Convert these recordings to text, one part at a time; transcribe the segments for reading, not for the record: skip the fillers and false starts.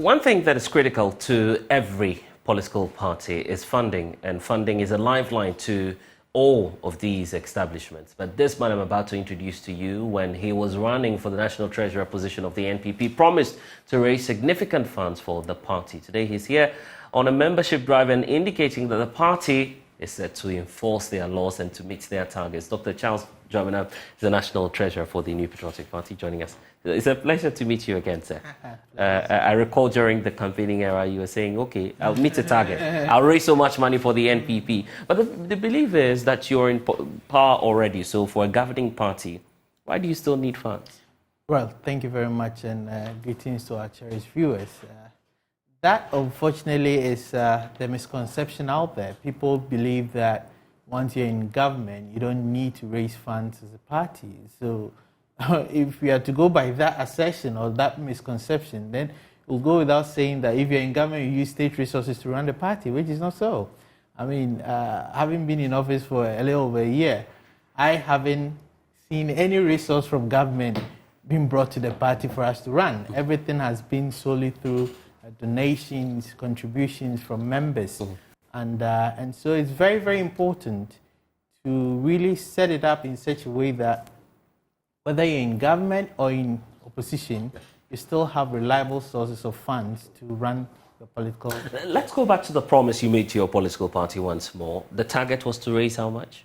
One thing that is critical to every political party is funding, and funding is a lifeline to all of these establishments. But this man I'm about to introduce to you, when he was running for the National Treasurer position of the NPP, promised to raise significant funds for the party. Today he's here on a membership drive and indicating that the party is set to enforce their laws and to meet their targets. Dr. Charles Dramina is the National Treasurer for the New Patriotic Party, joining us. It's a pleasure to meet you again, sir. I recall during the campaigning era, you were saying, okay, I'll meet the target. I'll raise so much money for the NPP. But the belief is that you're in power already. So for a governing party, why do you still need funds? Well, thank you very much, and greetings to our cherished viewers. That, unfortunately, is the misconception out there. People believe that once you're in government, you don't need to raise funds as a party. So if we are to go by that assertion or that misconception, then we'll go without saying that if you're in government, you use state resources to run the party, which is not so. I mean, having been in office for a little over a year, I haven't seen any resource from government being brought to the party for us to run. Everything has been solely through donations, contributions from members. And so it's very, very important to really set it up in such a way that whether you're in government or in opposition, you still have reliable sources of funds to run your political... Let's go back to the promise you made to your political party once more. The target was to raise how much?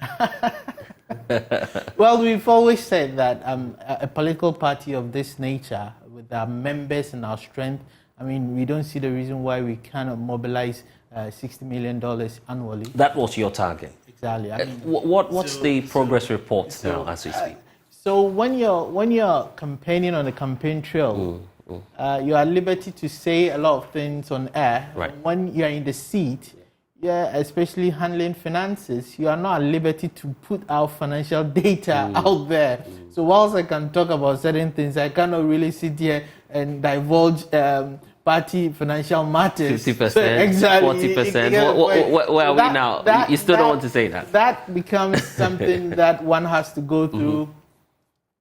Well, we've always said that a political party of this nature, with our members and our strength, I mean, we don't see the reason why we cannot mobilize $60 million annually. That was your target? Exactly. I mean, what's the progress reports now as we speak? So when you're campaigning on the campaign trail, you are at liberty to say a lot of things on air. Right. When you're in the seat, especially handling finances, you are not at liberty to put out financial data out there. So whilst I can talk about certain things, I cannot really sit here and divulge party financial matters. 50%, exactly. 40%. Where are we now? You still don't want to say that. That becomes something that one has to go through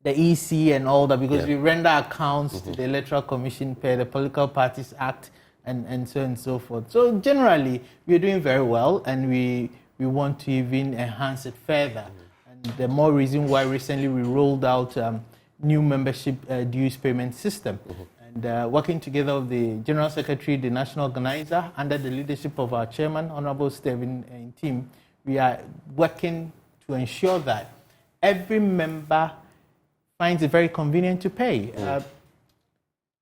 the EC and all that, because we render accounts to the Electoral Commission per the Political Parties Act and so on and so forth. So generally, we're doing very well, and we want to even enhance it further. And the more reason why recently we rolled out new membership dues payment system. And working together with the General Secretary, the National Organizer, under the leadership of our Chairman, Honorable Stephen, and team, we are working to ensure that every member finds it very convenient to pay.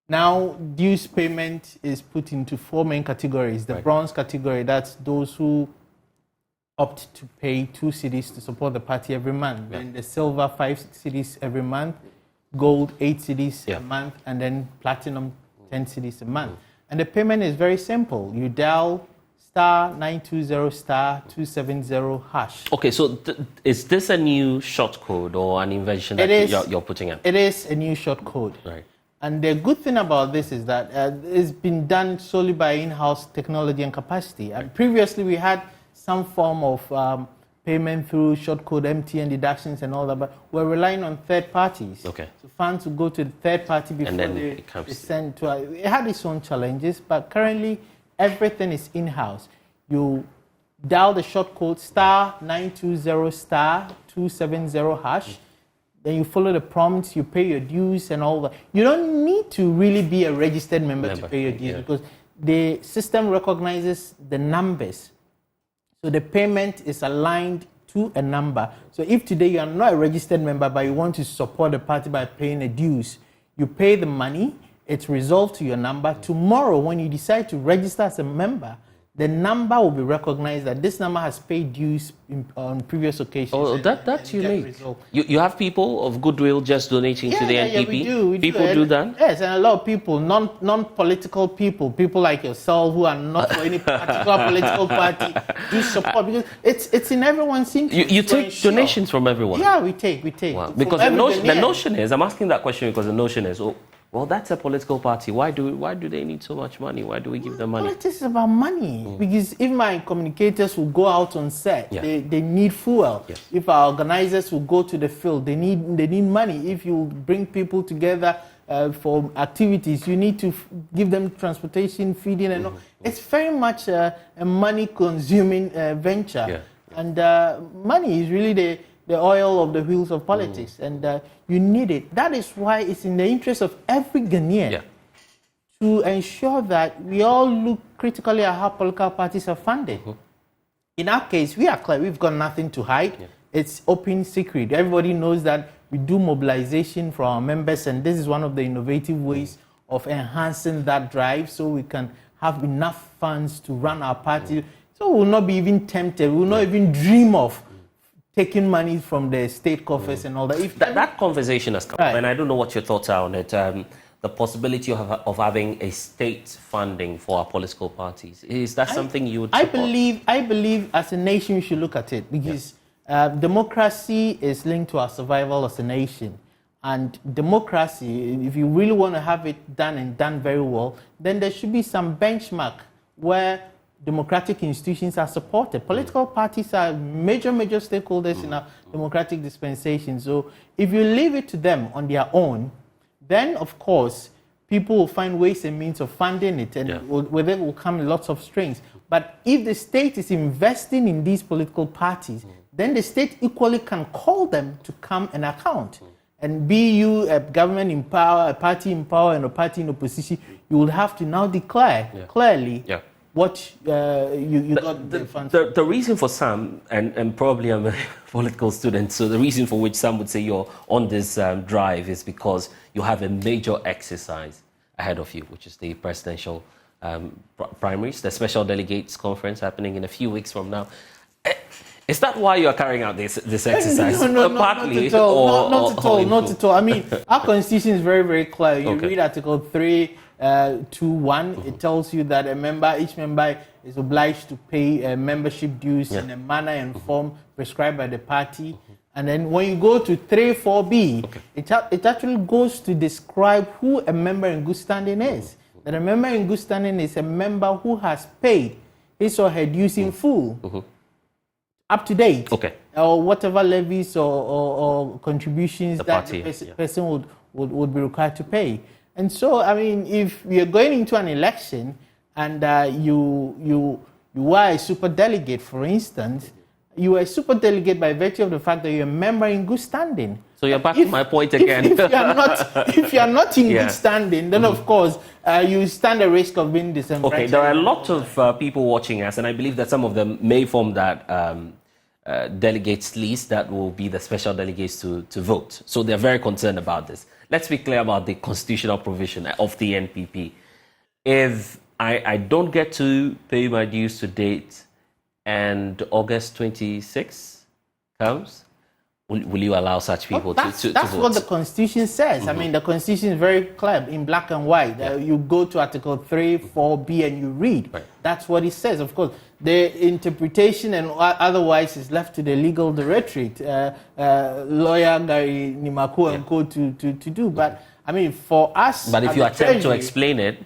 Now, dues payment is put into four main categories. The bronze category, that's those who opt to pay 2 cedis to support the party every month. Then the silver, 5 cedis every month. Gold, 8 cedis a month. And then platinum, 10 cedis a month. And the payment is very simple. You dial *920 *270 hash. Okay, so is this a new short code or an invention that you're putting in? It is a new short code. Right. And the good thing about this is that it's been done solely by in-house technology and capacity. And previously, we had some form of payment through short code MTN deductions and all that, but we're relying on third parties. Okay. So funds will go to the third party before they send to us. It had its own challenges, but currently everything is in-house. You dial the short code *920 *270 hash. Then you follow the prompts, you pay your dues and all that. You don't need to really be a registered member to pay your dues because the system recognizes the numbers. So the payment is aligned to a number. So if today you are not a registered member, but you want to support the party by paying a dues, you pay the money, it's resolved to your number. Tomorrow, when you decide to register as a member, the number will be recognized that this number has paid dues on previous occasions. Oh, that's unique. You have people of goodwill just donating to the NPP? We do. People do that? Yes, and a lot of people, non-political people like yourself who are not for any particular political party, do support because it's in everyone's interest. You take donations from everyone? Yeah, we take. Wow. Because the notion is, I'm asking that question because the notion is, well, that's a political party. Why do they need so much money? Why do we give them money? Politics is about money. Because if my communicators will go out on set, they need fuel. Yes. If our organizers will go to the field, they need money. If you bring people together for activities. You need to give them transportation, feeding, and all. It's very much a money-consuming venture. Yeah. And money is really the oil of the wheels of politics, and you need it. That is why it's in the interest of every Ghanaian to ensure that we all look critically at how political parties are funded. In our case, we are clear. We've got nothing to hide. It's open secret. Everybody knows that we do mobilization for our members, and this is one of the innovative ways of enhancing that drive so we can have enough funds to run our party. So we'll not be even tempted. We'll not even dream of taking money from the state coffers and all that. If that conversation has come up, and I don't know what your thoughts are on it. The possibility of having a state funding for our political parties, is that something you would support? I believe as a nation we should look at it, because democracy is linked to our survival as a nation. And democracy, if you really want to have it done and done very well, then there should be some benchmark where democratic institutions are supported. Political parties are major stakeholders in our democratic dispensation. So if you leave it to them on their own, then of course people will find ways and means of funding it, and with it will come lots of strings. But if the state is investing in these political parties, then the state equally can call them to come and account. And be you a government in power, a party in power, and a party in opposition, you will have to now declare clearly what you got the funds. The reason for some, and probably I'm a political student, so the reason for which some would say you're on this drive is because you have a major exercise ahead of you, which is the presidential primaries, the special delegates conference happening in a few weeks from now. Is that why you are carrying out this exercise? No, partly, not at all. I mean, our constitution is very clear. You read Article 3:2:1. It tells you that each member is obliged to pay membership dues in a manner and form prescribed by the party. And then when you go to 3:4b, it actually goes to describe who a member in good standing is. That a member in good standing is a member who has paid his or her dues in full. Up to date, or whatever levies or contributions that the person would be required to pay. And so, I mean, if we are going into an election and you are a super delegate, for instance, you are a super delegate by virtue of the fact that you're a member in good standing. So you're back to my point again. If you are not in good standing, then of course you stand a risk of being disenfranchised. Okay, there are a lot of people watching us, and I believe that some of them may form that delegates list that will be the special delegates to vote. So they're very concerned about this. Let's be clear about the constitutional provision of the NPP. If I don't get to pay my dues to date and August 26 comes, will you allow such people to vote? That's what the Constitution says. I mean, the Constitution is very clear in black and white. You go to Article 3:4b and you read. That's what it says. Of course, the interpretation and otherwise is left to the legal directorate, lawyer Gary Nimaku and co to do. But I mean, for us, but if you attempt to explain it,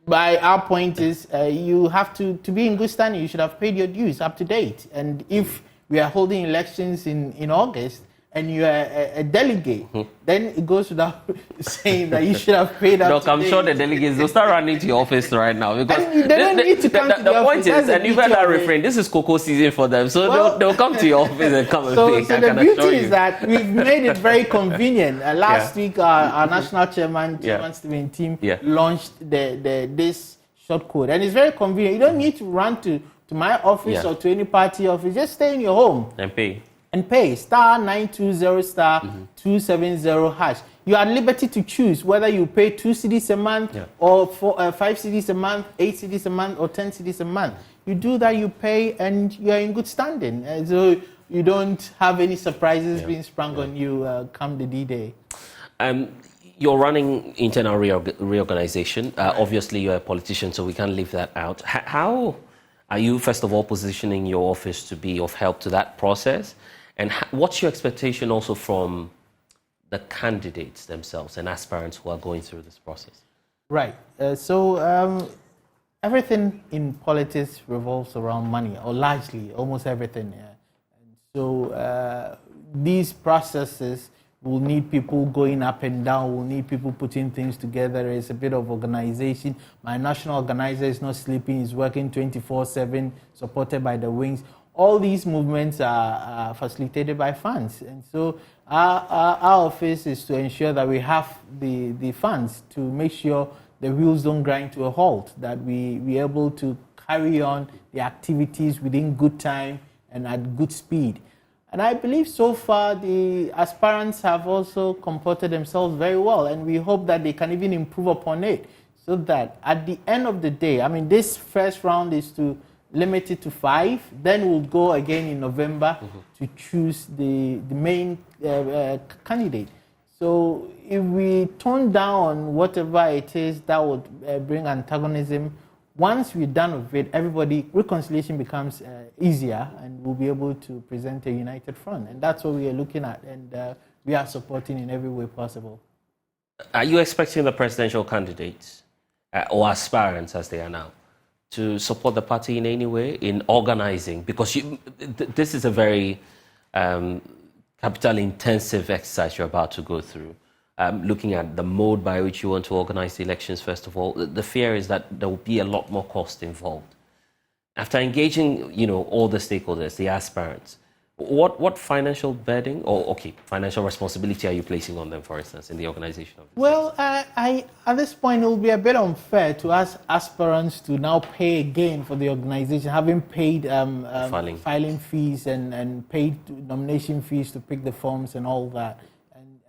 by our point is you have to be in good standing. You should have paid your dues up to date. And if we are holding elections in August, and you are a delegate, then it goes without saying that you should have paid up. Look, I'm sure the delegates will start running to your office right now, because they don't need to come to the point is, and you've heard that refrain, this is cocoa season for them, so they'll come to your office and come and pay. So the beauty is that we've made it very convenient. Last week, our national chairman Stephen Tim, launched this short code, and it's very convenient. You don't need to run to my office or to any party office. Just stay in your home and pay. *920 *270 hash. You are at liberty to choose whether you pay 2 cedis a month or 5 cedis a month, 8 cedis a month, or 10 cedis a month. You do that, you pay, and you are in good standing. So you don't have any surprises being sprung on you come the D-Day. You're running internal reorganization. Obviously, you're a politician, so we can't leave that out. How are you, first of all, positioning your office to be of help to that process? And what's your expectation also from the candidates themselves and aspirants who are going through this process? Right. So everything in politics revolves around money, or largely, almost everything. And so these processes We'll need people going up and down. We'll need people putting things together. It's a bit of organization. My national organizer is not sleeping. He's working 24/7, supported by the wings. All these movements are facilitated by funds. And so our office is to ensure that we have the funds to make sure the wheels don't grind to a halt, that we're able to carry on the activities within good time and at good speed. And I believe so far the aspirants have also comported themselves very well, and we hope that they can even improve upon it, so that at the end of the day, I mean, this first round is to limit it to 5, then we'll go again in November to choose the main candidate. So if we tone down whatever it is that would bring antagonism, once we're done with it, reconciliation becomes easier, and we'll be able to present a united front. And that's what we are looking at, and we are supporting in every way possible. Are you expecting the presidential candidates, or aspirants as they are now, to support the party in any way, in organizing? Because this is a very capital-intensive exercise you're about to go through. Looking at the mode by which you want to organize the elections, first of all, the fear is that there will be a lot more cost involved. After engaging, all the stakeholders, the aspirants, what financial burden or financial responsibility are you placing on them, for instance, in the organization of this? Well, I at this point it will be a bit unfair to ask aspirants to now pay again for the organization, having paid filing fees and paid nomination fees to pick the forms and all that.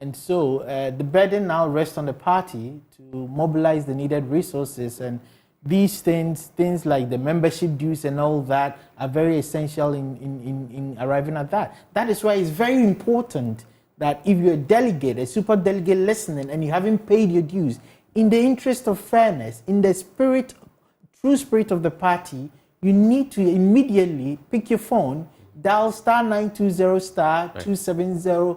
And so the burden now rests on the party to mobilize the needed resources, and these things like the membership dues and all that are very essential in arriving at that. That is why it's very important that if you're a delegate, a super delegate listening, and you haven't paid your dues, in the interest of fairness, in the true spirit of the party, you need to immediately pick your phone, dial *920 *270#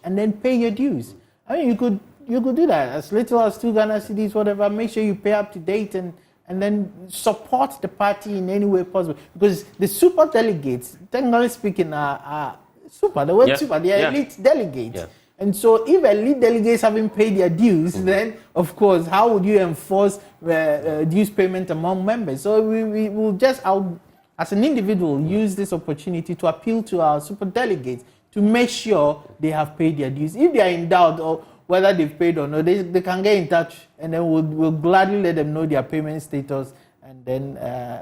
and then pay your dues. I mean, you could do that as little as 2 Ghana cedis, whatever. Make sure you pay up to date and then support the party in any way possible. Because the super delegates, technically speaking, are super. The word super, they are elite delegates. Yeah. And so if elite delegates haven't paid their dues, then of course, how would you enforce dues payment among members? So we will just, as an individual, use this opportunity to appeal to our super delegates to make sure they have paid their dues. If they are in doubt or whether they've paid or not, they can get in touch, and then we'll gladly let them know their payment status and then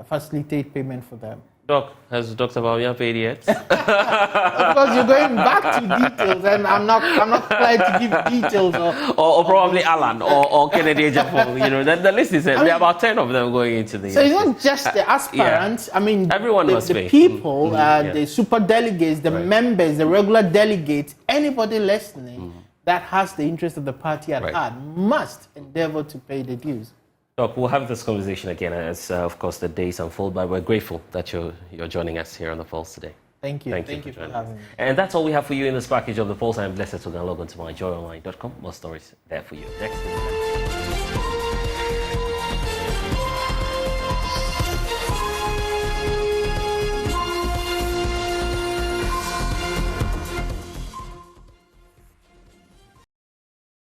facilitate payment for them. Doc, has Dr. Bawumia paid yet? Of course, you're going back to details, and I'm not trying to give details. Or probably Alan or Kennedy Ejapong. The list is there are about 10 of them going into the. So it's not just the aspirants. I mean, everyone must pay. The people, the super delegates, the members, the regular delegates, anybody listening that has the interest of the party at heart must endeavor to pay the dues. Doc, we'll have this conversation again as, of course, the days unfold, but we're grateful that you're joining us here on The Pulse today. Thank you. Thank you for having me. And that's all we have for you in this package of The Pulse. I'm blessed to log on to myjoyonline.com. More stories there for you. Next.